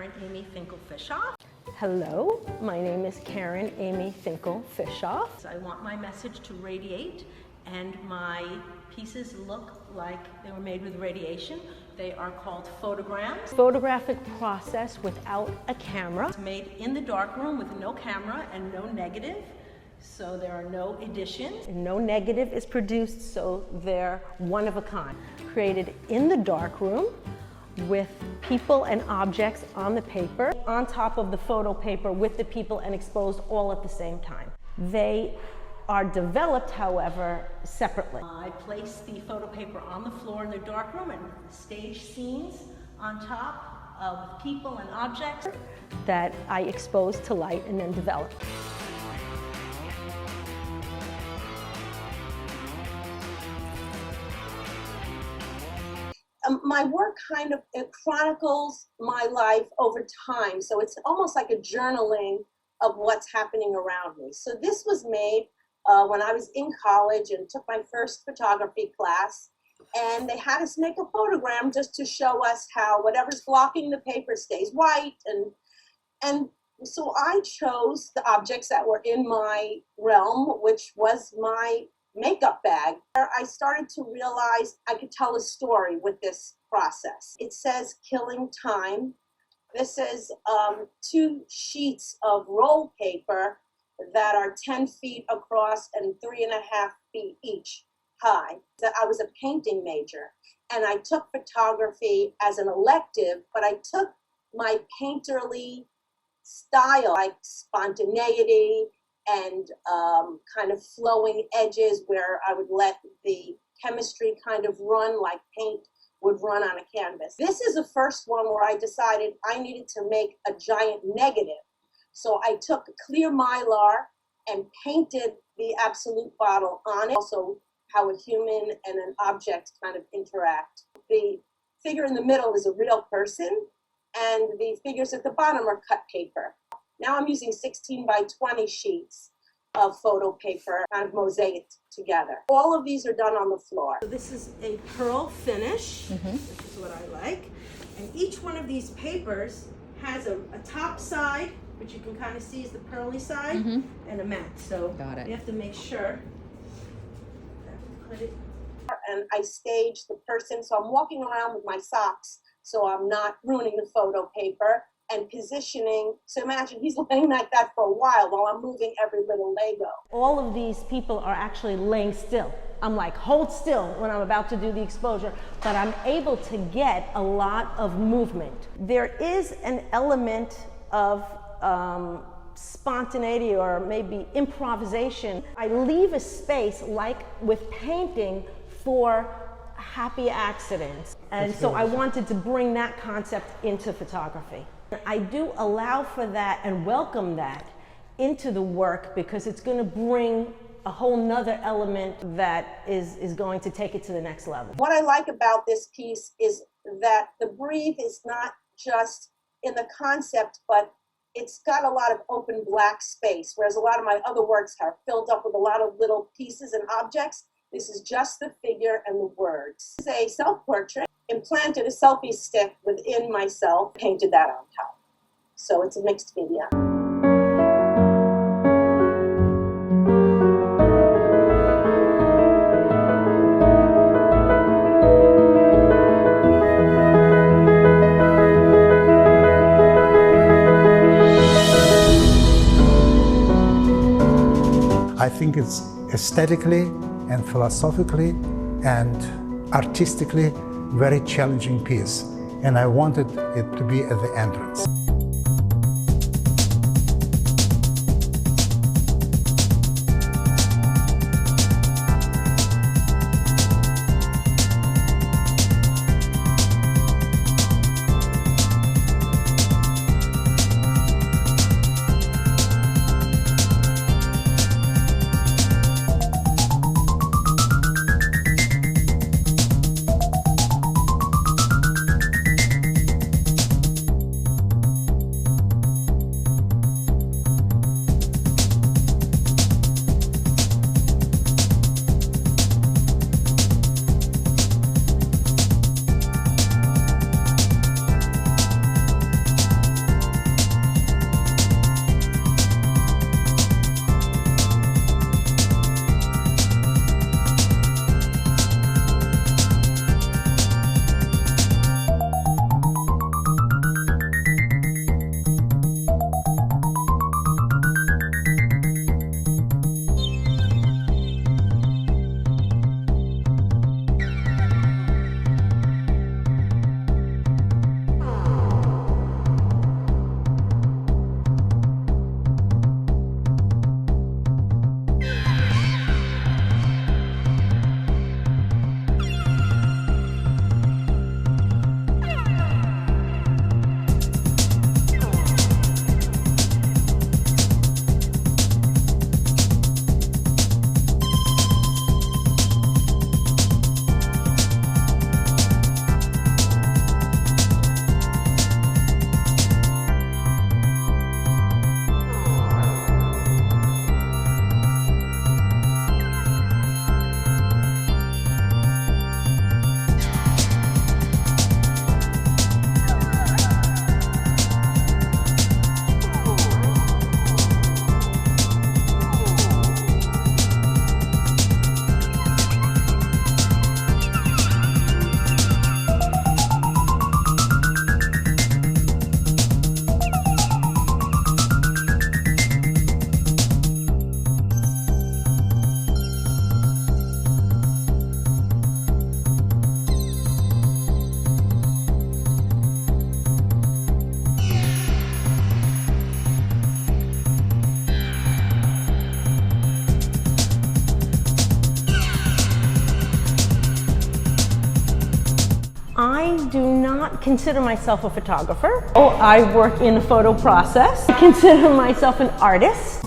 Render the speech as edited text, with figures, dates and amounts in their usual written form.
Karen Amy Finkel Fishof. Hello, my name is Karen Amy Finkel Fishof. I want my message to radiate, and my pieces look like they were made with radiation. They are called photograms. Photographic process without a camera. It's made in the darkroom with no camera and no negative, so there are no additions. No negative is produced, so they're one of a kind. Created in the darkroom with people and objects on the paper, on top of the photo paper with the people and exposed all at the same time. They are developed, however, separately. I place the photo paper on the floor in the darkroom and stage scenes on top of people and objects that I expose to light and then develop. My work kind of chronicles my life over time, so it's almost like a journaling of what's happening around me. So this was made when I was in college and took my first photography class, and they had us make a photogram just to show us how whatever's blocking the paper stays white, and so I chose the objects that were in my realm, which was my makeup bag. I started to realize I could tell a story with this process. It says killing time. This is 2 sheets of roll paper that are 10 feet across and 3.5 feet each high. I was a painting major, and I took photography as an elective, but I took my painterly style, like spontaneity and kind of flowing edges, where I would let the chemistry kind of run like paint would run on a canvas. This is the first one where I decided I needed to make a giant negative. So I took clear mylar and painted the absolute bottle on it. Also how a human and an object kind of interact. The figure in the middle is a real person, and the figures at the bottom are cut paper. Now I'm using 16 by 20 sheets of photo paper, kind of mosaiced together. All of these are done on the floor. So this is a pearl finish, which is what I like. And each one of these papers has a top side, which you can kind of see is the pearly side, and a matte. So Got it. you have to make sure that we put it. And I stage the person, so I'm walking around with my socks, so I'm not ruining the photo paper, and positioning. So imagine he's laying like that for a while I'm moving every little Lego. All of these people are actually laying still. I'm like, hold still when I'm about to do the exposure, but I'm able to get a lot of movement. There is an element of spontaneity or maybe improvisation. I leave a space, like with painting, for happy accidents. And so I wanted to bring that concept into photography. I do allow for that and welcome that into the work, because it's going to bring a whole nother element that is going to take it to the next level. What I like about this piece is that the breathe is not just in the concept, but it's got a lot of open black space, whereas a lot of my other works are filled up with a lot of little pieces and objects. This is just the figure and the words. This is a self-portrait. Implanted a selfie stick within myself, painted that on top. So it's a mixed media. I think it's aesthetically and philosophically and artistically very challenging piece, and I wanted it to be at the entrance. I do not consider myself a photographer. I work in the photo process. I consider myself an artist.